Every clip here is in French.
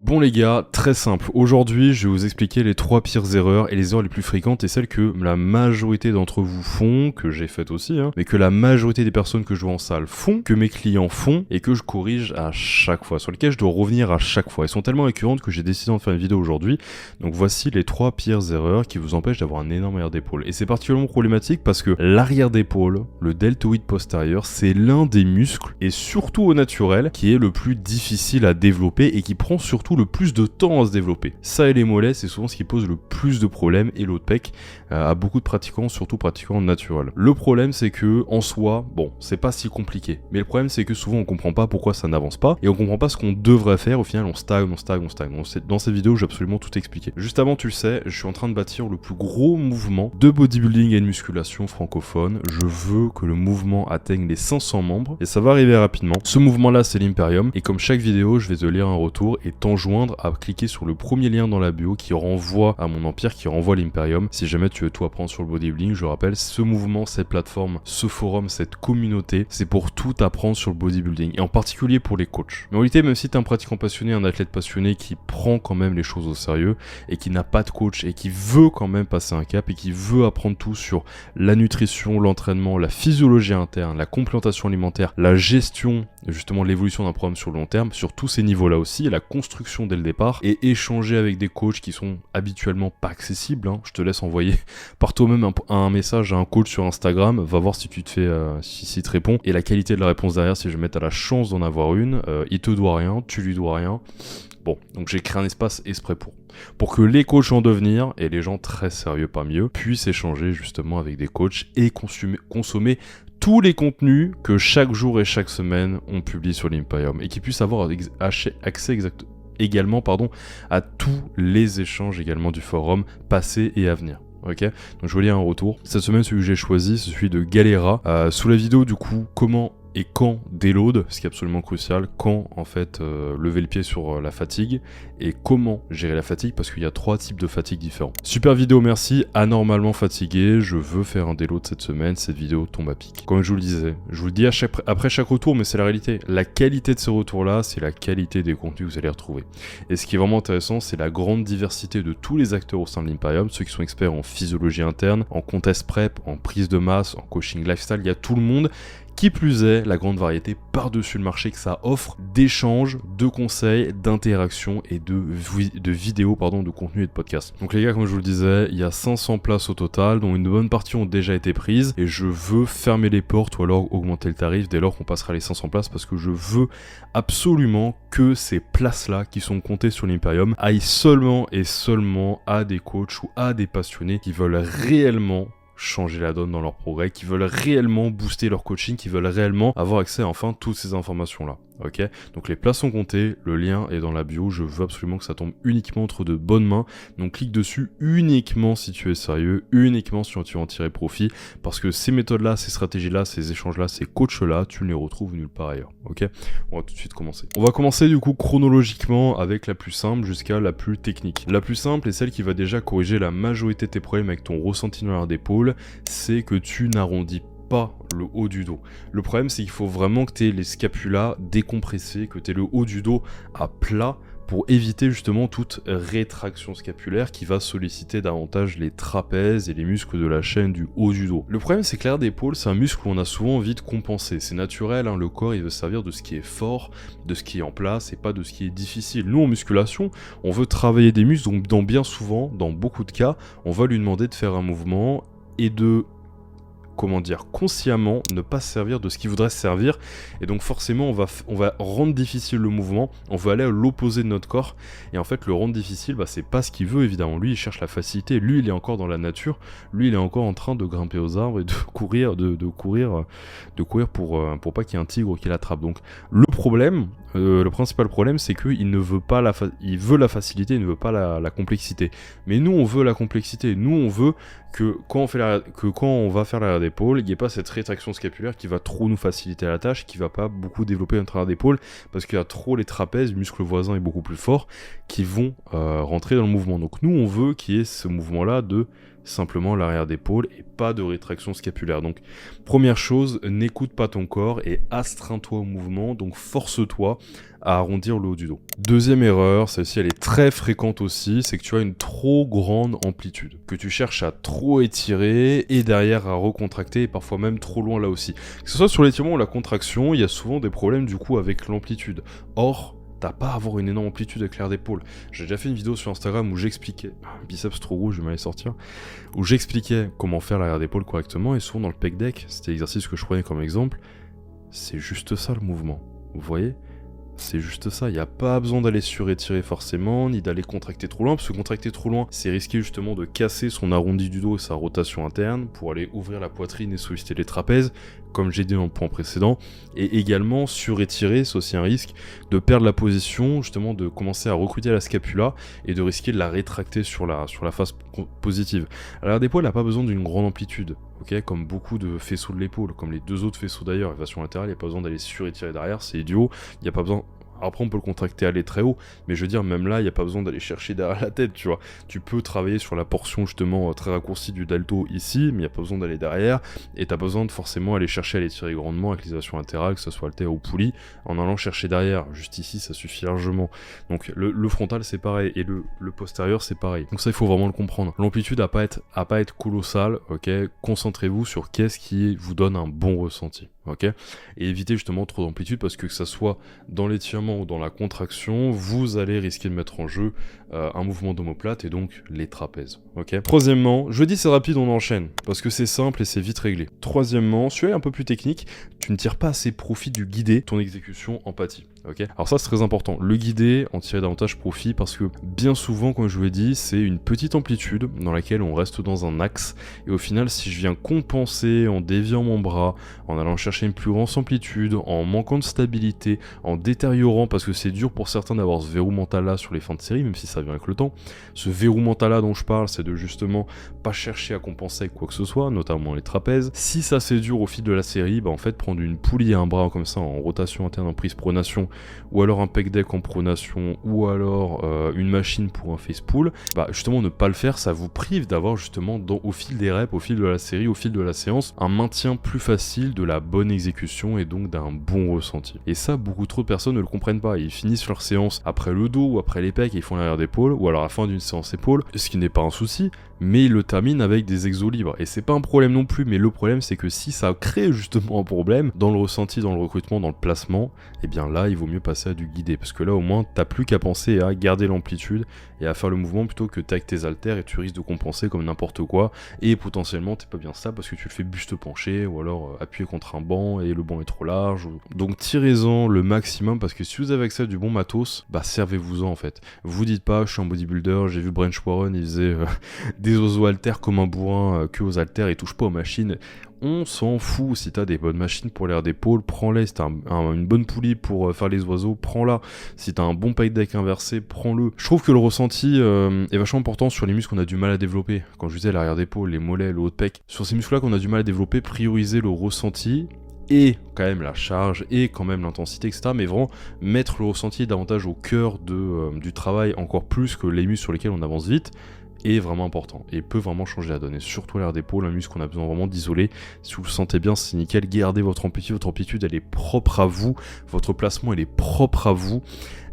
Bon les gars, très simple. Aujourd'hui, je vais vous expliquer les 3 pires erreurs et les erreurs les plus fréquentes et celles que la majorité d'entre vous font, que j'ai faites aussi, mais que la majorité des personnes que je vois en salle font, que mes clients font et que je corrige à chaque fois, sur lesquelles je dois revenir à chaque fois. Elles sont tellement récurrentes que j'ai décidé d'en faire une vidéo aujourd'hui. Donc voici les 3 pires erreurs qui vous empêchent d'avoir un énorme arrière d'épaule. Et c'est particulièrement problématique parce que l'arrière d'épaule, le deltoïde postérieur, c'est l'un des muscles, et surtout au naturel, qui est le plus difficile à développer et qui prend surtout le plus de temps à se développer. Ça et les mollets, c'est souvent ce qui pose le plus de problèmes, et l'autre pec à beaucoup de pratiquants, surtout pratiquants naturels. Le problème, c'est que en soi, bon, c'est pas si compliqué, mais le problème, c'est que souvent on comprend pas pourquoi ça n'avance pas et on comprend pas ce qu'on devrait faire. Au final, on stagne. Dans cette vidéo, j'ai absolument tout expliqué. Juste avant, tu le sais, je suis en train de bâtir le plus gros mouvement de bodybuilding et de musculation francophone. Je veux que le mouvement atteigne les 500 membres et ça va arriver rapidement. Ce mouvement-là, c'est l'Imperium, et comme chaque vidéo, je vais te lire un retour et t'enjoindre à cliquer sur le premier lien dans la bio qui renvoie à mon empire, qui renvoie à l'Imperium, si jamais tu veux tout apprendre sur le bodybuilding. Je rappelle, ce mouvement, cette plateforme, ce forum, cette communauté, c'est pour tout apprendre sur le bodybuilding, et en particulier pour les coachs. Mais en réalité, même si tu es un pratiquant passionné, un athlète passionné qui prend quand même les choses au sérieux et qui n'a pas de coach et qui veut quand même passer un cap et qui veut apprendre tout sur la nutrition, l'entraînement, la physiologie interne, la complémentation alimentaire, la gestion, justement l'évolution d'un programme sur le long terme, sur tous ces niveaux-là aussi, la construction dès le départ, et échanger avec des coachs qui sont habituellement pas accessibles. Je te laisse envoyer par toi-même un message à un coach sur Instagram, va voir si tu te fais, si te répond, et la qualité de la réponse derrière, si jamais t'as la chance d'en avoir une, il te doit rien, tu lui dois rien. Bon, donc j'ai créé un espace exprès pour que les coachs en devenir, et les gens très sérieux parmi eux, puissent échanger justement avec des coachs et consommer tous les contenus que chaque jour et chaque semaine on publie sur l'Imperium, et qui puissent avoir accès également à tous les échanges également du forum passé et à venir. Ok, donc je vais lire un retour. Cette semaine, celui que j'ai choisi, c'est celui de Galera. Sous la vidéo, du coup, comment et quand déload, ce qui est absolument crucial, quand en fait lever le pied sur la fatigue, et comment gérer la fatigue, parce qu'il y a 3 types de fatigue différents. Super vidéo, merci. Anormalement fatigué, je veux faire un déload cette semaine, cette vidéo tombe à pic. Comme je vous le disais, je vous le dis après chaque retour, mais c'est la réalité. La qualité de ces retours-là, c'est la qualité des contenus que vous allez retrouver. Et ce qui est vraiment intéressant, c'est la grande diversité de tous les acteurs au sein de l'Imperium, ceux qui sont experts en physiologie interne, en contest prep, en prise de masse, en coaching lifestyle, il y a tout le monde. Qui plus est, la grande variété par-dessus le marché que ça offre d'échanges, de conseils, d'interactions et de vidéos, de contenu et de podcasts. Donc les gars, comme je vous le disais, il y a 500 places au total, dont une bonne partie ont déjà été prises, et je veux fermer les portes ou alors augmenter le tarif dès lors qu'on passera les 500 places, parce que je veux absolument que ces places-là qui sont comptées sur l'Imperium aillent seulement et seulement à des coachs ou à des passionnés qui veulent réellement changer la donne dans leur progrès, qui veulent réellement booster leur coaching, qui veulent réellement avoir accès à enfin toutes ces informations-là. Ok, donc les places sont comptées, le lien est dans la bio, je veux absolument que ça tombe uniquement entre de bonnes mains, donc clique dessus uniquement si tu es sérieux, uniquement si tu veux en tirer profit, parce que ces méthodes-là, ces stratégies-là, ces échanges-là, ces coachs-là, tu ne les retrouves nulle part ailleurs. Ok, on va tout de suite commencer. On va commencer du coup chronologiquement avec la plus simple jusqu'à la plus technique. La plus simple est celle qui va déjà corriger la majorité de tes problèmes avec ton ressenti dans l'arrière d'épaule, c'est que tu n'arrondis pas le haut du dos. Le problème, c'est qu'il faut vraiment que tu aies les scapulas décompressés, que tu aies le haut du dos à plat pour éviter justement toute rétraction scapulaire qui va solliciter davantage les trapèzes et les muscles de la chaîne du haut du dos. Le problème, c'est que l'arrière d'épaule, c'est un muscle où on a souvent envie de compenser. C'est naturel, le corps, il veut servir de ce qui est fort, de ce qui est en place et pas de ce qui est difficile. Nous, en musculation, on veut travailler des muscles, donc dans beaucoup de cas, on va lui demander de faire un mouvement et de consciemment ne pas se servir de ce qui voudrait se servir, et donc forcément on va rendre difficile le mouvement, on va aller à l'opposé de notre corps, et en fait le rendre difficile, c'est pas ce qu'il veut évidemment. Lui il cherche la facilité, lui il est encore dans la nature, lui il est encore en train de grimper aux arbres et de courir, de courir pour pas qu'il y ait un tigre qui l'attrape. Donc le principal problème, c'est qu'il ne veut pas il veut la facilité, il ne veut pas la complexité. Mais nous on veut la complexité, nous on veut que quand on va faire l'arrière d'épaule, il n'y ait pas cette rétraction scapulaire qui va trop nous faciliter la tâche, qui va pas beaucoup développer notre arrière d'épaule, parce qu'il y a trop les trapèzes, le muscle voisin est beaucoup plus fort, qui vont rentrer dans le mouvement. Donc nous on veut qu'il y ait ce mouvement là de simplement l'arrière d'épaule et pas de rétraction scapulaire. Donc première chose, n'écoute pas ton corps et astreins-toi au mouvement, donc force-toi à arrondir le haut du dos. Deuxième erreur, celle-ci elle est très fréquente aussi, c'est que tu as une trop grande amplitude, que tu cherches à trop étirer et derrière à recontracter et parfois même trop loin là aussi. Que ce soit sur l'étirement ou la contraction, il y a souvent des problèmes du coup avec l'amplitude. Or, t'as pas à avoir une énorme amplitude avec l'air d'épaule. J'ai déjà fait une vidéo sur Instagram où j'expliquais, biceps trop gros, je vais m'aller sortir, où j'expliquais comment faire l'arrière d'épaule correctement et souvent dans le pec deck, c'était l'exercice que je prenais comme exemple, c'est juste ça le mouvement. Vous voyez ? C'est juste ça, il n'y a pas besoin d'aller surétirer forcément, ni d'aller contracter trop loin, parce que contracter trop loin, c'est risquer justement de casser son arrondi du dos et sa rotation interne pour aller ouvrir la poitrine et solliciter les trapèzes, comme j'ai dit dans le point précédent, et également surétirer, c'est aussi un risque de perdre la position, justement de commencer à recruter la scapula et de risquer de la rétracter sur la face positive. Alors l'épaule n'a pas besoin d'une grande amplitude, ok, comme beaucoup de faisceaux de l'épaule, comme les deux autres faisceaux d'ailleurs, élévation latérale, il n'y a pas besoin d'aller surétirer derrière, c'est idiot, il n'y a pas besoin. Après on peut le contracter aller très haut, mais je veux dire même là il n'y a pas besoin d'aller chercher derrière la tête, tu vois. Tu peux travailler sur la portion justement très raccourcie du delto ici, mais il n'y a pas besoin d'aller derrière, et tu as besoin de forcément aller chercher à l'étirer grandement avec l'élévation latérale, que ce soit haltère ou poulie, en allant chercher derrière, juste ici ça suffit largement. Donc le frontal c'est pareil, et le postérieur c'est pareil. Donc ça il faut vraiment le comprendre. L'amplitude à pas être colossale, ok. Concentrez-vous sur qu'est-ce qui vous donne un bon ressenti. Ok, et évitez justement trop d'amplitude parce que ça soit dans l'étirement ou dans la contraction, vous allez risquer de mettre en jeu un mouvement d'omoplate et donc les trapèzes. Ok. Troisièmement, je dis c'est rapide, on enchaîne parce que c'est simple et c'est vite réglé. Troisièmement, celui-là est un peu plus technique, tu ne tires pas assez profit du guidé, ton exécution empathie. Ok. Alors ça c'est très important, le guidé, en tirer davantage profit parce que bien souvent, comme je vous l'ai dit, c'est une petite amplitude dans laquelle on reste dans un axe et au final si je viens compenser en déviant mon bras, en allant chercher une plus grande amplitude, en manquant de stabilité, en détériorant, parce que c'est dur pour certains d'avoir ce verrou mental là sur les fins de série, même si ça vient avec le temps. Ce verrou mental là dont je parle, c'est de justement pas chercher à compenser avec quoi que ce soit, notamment les trapèzes. Si ça c'est dur au fil de la série, bah en fait prendre une poulie et un bras comme ça en rotation interne en prise pronation, ou alors un pec deck en pronation, ou alors une machine pour un face pull, bah justement ne pas le faire, ça vous prive d'avoir justement au fil des reps, au fil de la série, au fil de la séance, un maintien plus facile de la bonne exécution et donc d'un bon ressenti. Et ça, beaucoup trop de personnes ne le comprennent pas. Ils finissent leur séance après le dos ou après les pecs et ils font l'arrière d'épaule, ou alors à la fin d'une séance épaule, ce qui n'est pas un souci, mais ils le terminent avec des exos libres. Et c'est pas un problème non plus, mais le problème c'est que si ça crée justement un problème dans le ressenti, dans le recrutement, dans le placement, et bien là il vaut mieux passer à du guidé, parce que là au moins t'as plus qu'à penser à garder l'amplitude et à faire le mouvement plutôt que t'es avec tes haltères et tu risques de compenser comme n'importe quoi, et potentiellement t'es pas bien stable parce que tu le fais buste penché, ou alors appuyé contre un banc et le banc est trop large. Donc tirez-en le maximum, parce que si vous avez accès à du bon matos, bah servez-vous-en en fait. Vous dites pas je suis un bodybuilder, j'ai vu Branch Warren, il faisait des oiseaux haltères comme un bourrin que aux haltères, il touche pas aux machines. On s'en fout, si t'as des bonnes machines pour l'air d'épaule, prends-les. Si t'as une bonne poulie pour faire les oiseaux, prends-la. Si t'as un bon pec deck inversé, prends-le. Je trouve que le ressenti est vachement important sur les muscles qu'on a du mal à développer. Quand je disais l'arrière d'épaule, les mollets, le haut de pec, sur ces muscles-là qu'on a du mal à développer, prioriser le ressenti et quand même la charge et quand même l'intensité, etc. Mais vraiment mettre le ressenti davantage au cœur du travail, encore plus que les muscles sur lesquels on avance vite, est vraiment important et peut vraiment changer la donne. Et surtout l'air d'épaule, un muscle qu'on a besoin vraiment d'isoler. Si vous le sentez bien, c'est nickel. Gardez votre amplitude elle est propre à vous. Votre placement, il est propre à vous.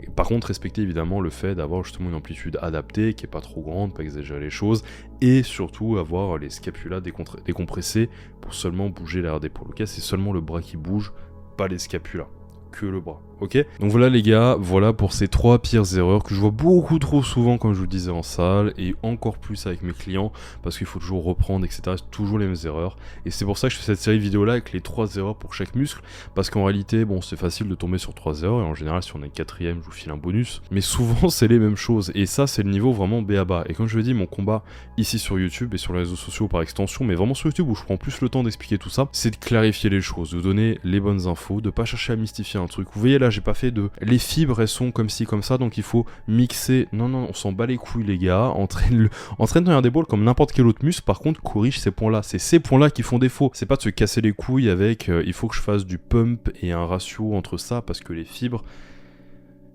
Et par contre, respectez évidemment le fait d'avoir justement une amplitude adaptée, qui est pas trop grande, pas exagérer les choses, et surtout avoir les scapulas décompressés pour seulement bouger l'air d'épaule. Ok, c'est seulement le bras qui bouge, pas les scapulas, que le bras. Ok, donc voilà les gars, voilà pour ces 3 pires erreurs que je vois beaucoup trop souvent, comme je vous le disais en salle, et encore plus avec mes clients, parce qu'il faut toujours reprendre, etc. C'est toujours les mêmes erreurs, et c'est pour ça que je fais cette série vidéo là avec les 3 erreurs pour chaque muscle, parce qu'en réalité, bon, c'est facile de tomber sur 3 erreurs, et en général, si on est 4ème, je vous file un bonus, mais souvent c'est les mêmes choses, et ça c'est le niveau vraiment b.a.-ba. Et comme je l'ai dit, mon combat ici sur YouTube et sur les réseaux sociaux par extension, mais vraiment sur YouTube où je prends plus le temps d'expliquer tout ça, c'est de clarifier les choses, de donner les bonnes infos, de pas chercher à mystifier un truc. Vous voyez là, j'ai pas fait de les fibres elles sont comme ci comme ça, donc il faut mixer. Non, on s'en bat les couilles les gars. Entraîne ton air d'épaule comme n'importe quel autre muscle, par contre corrige ces points là, c'est ces points là qui font défaut. C'est pas de se casser les couilles avec il faut que je fasse du pump et un ratio entre ça, parce que les fibres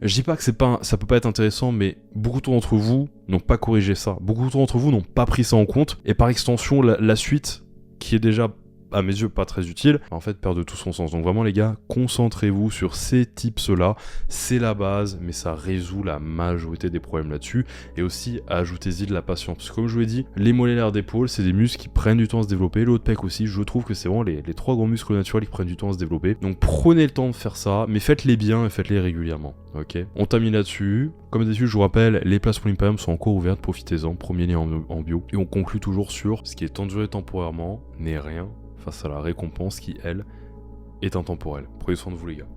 Je dis pas que ça peut pas être intéressant, mais beaucoup d'entre vous n'ont pas corrigé ça. Beaucoup d'entre vous n'ont pas pris ça en compte. Et par extension, la suite, qui est déjà, à mes yeux, pas très utile, en fait, perd de tout son sens. Donc vraiment, les gars, concentrez-vous sur ces tips-là. C'est la base, mais ça résout la majorité des problèmes là-dessus. Et aussi, ajoutez-y de la patience. Parce que comme je vous l'ai dit, les mollets, l'air d'épaule, c'est des muscles qui prennent du temps à se développer. Le haut de pec aussi, je trouve que c'est vraiment les 3 grands muscles naturels qui prennent du temps à se développer. Donc prenez le temps de faire ça, mais faites-les bien et faites-les régulièrement. Ok, on termine là-dessus. Comme d'habitude, je vous rappelle, les places pour l'Imperium sont encore ouvertes, profitez-en, premier lien en bio. Et on conclut toujours sur ce qui est enduré temporairement n'est rien face à la récompense qui, elle, est intemporelle. Prenez soin de vous, les gars.